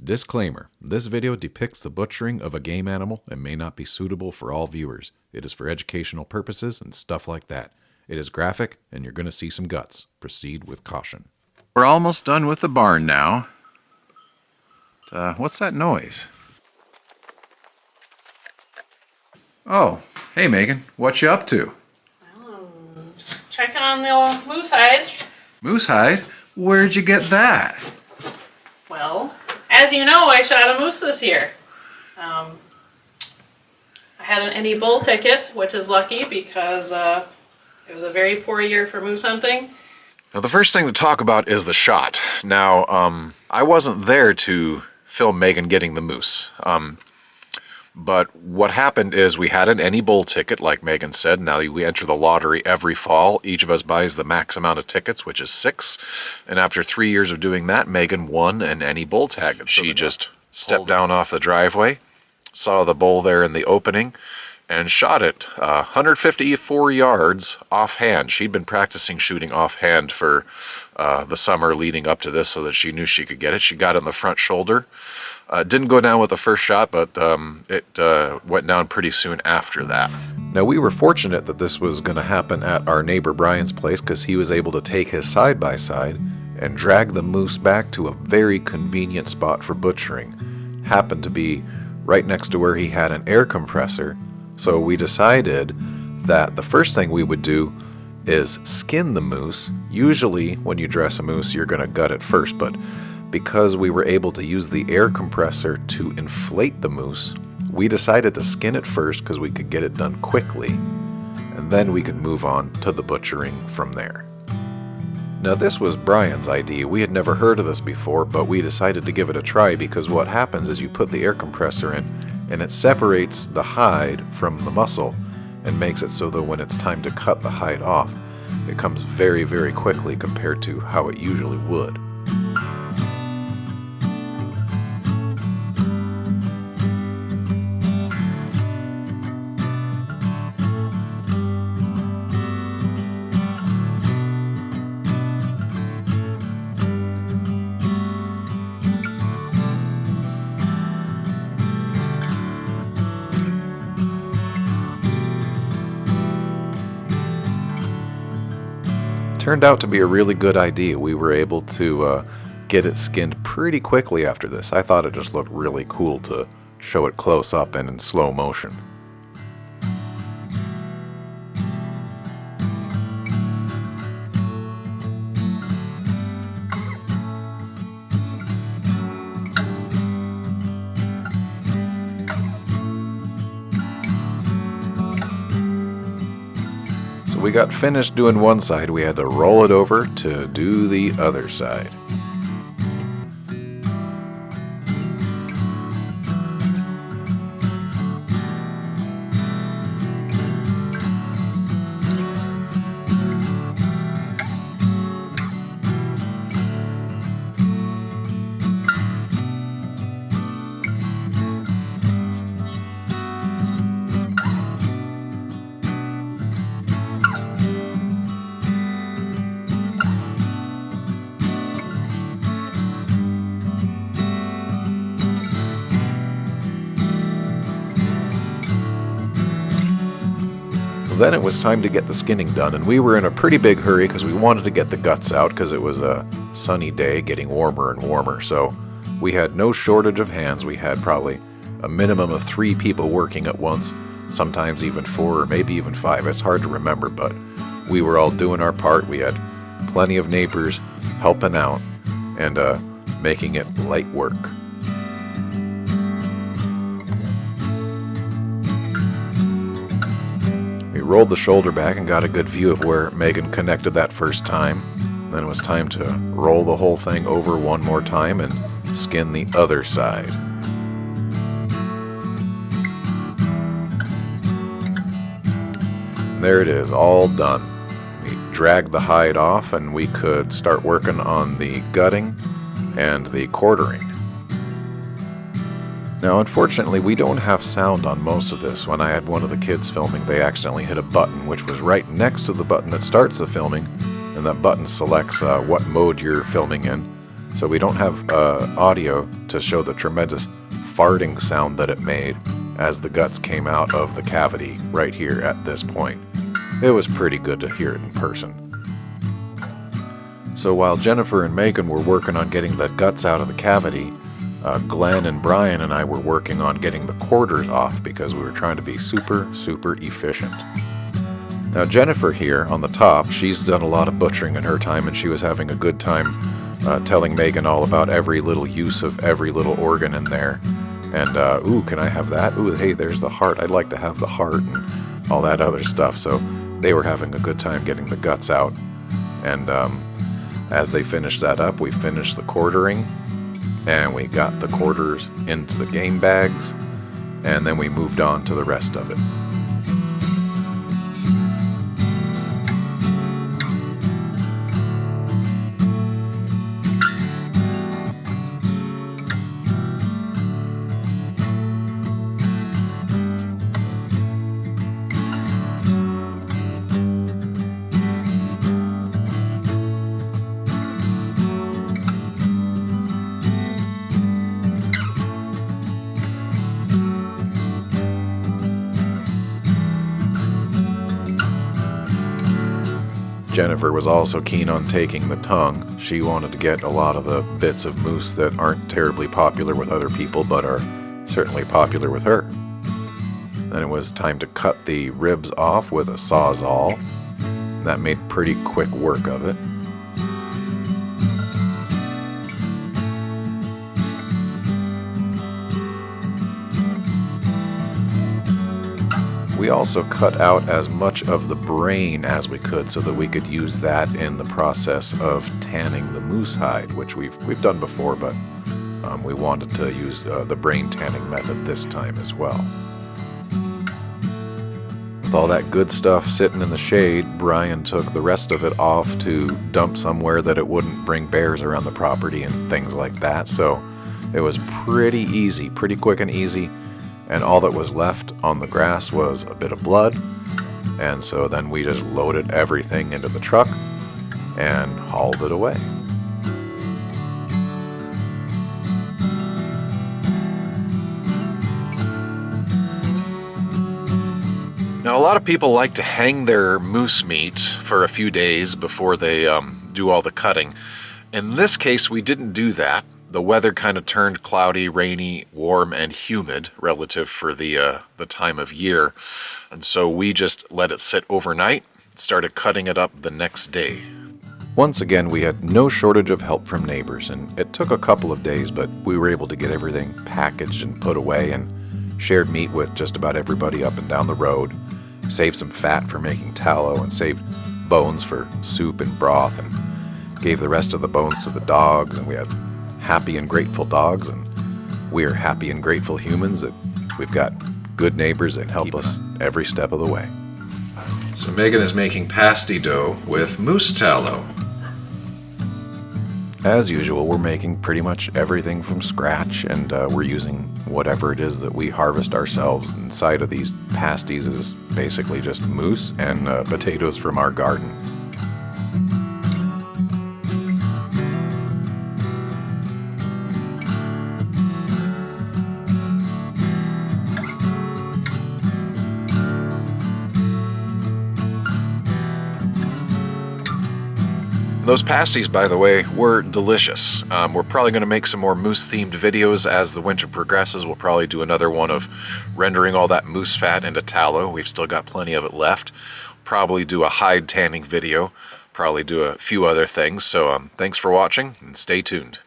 Disclaimer: this video depicts the butchering of a game animal and may not be suitable for all viewers. It is for educational purposes and stuff like that. It is graphic and you're going to see some guts. Proceed with caution. We're almost done with the barn now. What's that noise? Oh, hey Megan, what you up to? Checking on the old moose hides. Moose hide? Where'd you get that? Well, as you know, I shot a moose this year. I had an any bull ticket, which is lucky because it was a very poor year for moose hunting. Now the first thing to talk about is the shot. Now, I wasn't there to film Megan getting the moose. But what happened is we had an any bull ticket, like Megan said. Now we enter the lottery every fall. Each of us buys the max amount of tickets, which is 6. And after 3 years of doing that, Megan won an any bull tag. And she just stepped down off the driveway, saw the bull there in the opening, and shot it 154 yards offhand. She'd been practicing shooting offhand for the summer leading up to this so that she knew she could get it. She got it in the front shoulder. Didn't go down with the first shot, but it went down pretty soon after that. Now, we were fortunate that this was going to happen at our neighbor Brian's place because he was able to take his side-by-side and drag the moose back to a very convenient spot for butchering. Happened to be right next to where he had an air compressor, so we decided that the first thing we would do is skin the moose. Usually, when you dress a moose, you're going to gut it first, but because we were able to use the air compressor to inflate the moose, we decided to skin it first because we could get it done quickly, and then we could move on to the butchering from there. Now this was Brian's idea. We had never heard of this before, but we decided to give it a try because what happens is you put the air compressor in and it separates the hide from the muscle and makes it so that when it's time to cut the hide off, it comes very, very quickly compared to how it usually would. Turned out to be a really good idea. We were able to get it skinned pretty quickly after this. I thought it just looked really cool to show it close up and in slow motion. We got finished doing one side, we had to roll it over to do the other side. Then it was time to get the skinning done, and we were in a pretty big hurry because we wanted to get the guts out because it was a sunny day getting warmer and warmer, so we had no shortage of hands. We had probably a minimum of 3 people working at once, sometimes even 4 or maybe even 5. It's hard to remember, but we were all doing our part. We had plenty of neighbors helping out and making it light work. Rolled the shoulder back and got a good view of where Megan connected that first time. Then it was time to roll the whole thing over one more time and skin the other side. There it is, all done. We dragged the hide off and we could start working on the gutting and the quartering. Now, unfortunately, we don't have sound on most of this. When I had one of the kids filming, they accidentally hit a button, which was right next to the button that starts the filming, and that button selects what mode you're filming in. So we don't have audio to show the tremendous farting sound that it made as the guts came out of the cavity right here at this point. It was pretty good to hear it in person. So while Jennifer and Megan were working on getting the guts out of the cavity, Glenn and Brian and I were working on getting the quarters off because we were trying to be super efficient. Now Jennifer here on the top, she's done a lot of butchering in her time, and she was having a good time telling Megan all about every little use of every little organ in there. And, ooh, can I have that? Ooh, hey, there's the heart. I'd like to have the heart and all that other stuff. So they were having a good time getting the guts out. And as they finished that up, we finished the quartering, and we got the quarters into the game bags, and then we moved on to the rest of it. Jennifer was also keen on taking the tongue. She wanted to get a lot of the bits of moose that aren't terribly popular with other people, but are certainly popular with her. Then it was time to cut the ribs off with a Sawzall. That made pretty quick work of it. We also cut out as much of the brain as we could so that we could use that in the process of tanning the moose hide, which we've done before, but we wanted to use the brain tanning method this time as well. With all that good stuff sitting in the shade, Brian took the rest of it off to dump somewhere that it wouldn't bring bears around the property and things like that. So it was pretty easy, pretty quick and easy. And all that was left on the grass was a bit of blood. And so then we just loaded everything into the truck and hauled it away. Now, a lot of people like to hang their moose meat for a few days before they do all the cutting. In this case, we didn't do that. The weather kind of turned cloudy, rainy, warm, and humid relative for the time of year. And so we just let it sit overnight, started cutting it up the next day. Once again, we had no shortage of help from neighbors, and it took a couple of days, but we were able to get everything packaged and put away, and shared meat with just about everybody up and down the road, saved some fat for making tallow, and saved bones for soup and broth, and gave the rest of the bones to the dogs, and we had happy and grateful dogs, and we're happy and grateful humans that we've got good neighbors that help us every step of the way. So Megan is making pasty dough with moose tallow. As usual, we're making pretty much everything from scratch, and we're using whatever it is that we harvest ourselves. Inside of these pasties is basically just moose and potatoes from our garden. Those pasties, by the way, were delicious. We're probably going to make some more moose-themed videos as the winter progresses. We'll probably do another one of rendering all that moose fat into tallow. We've still got plenty of it left. Probably do a hide tanning video. Probably do a few other things. So thanks for watching, and stay tuned.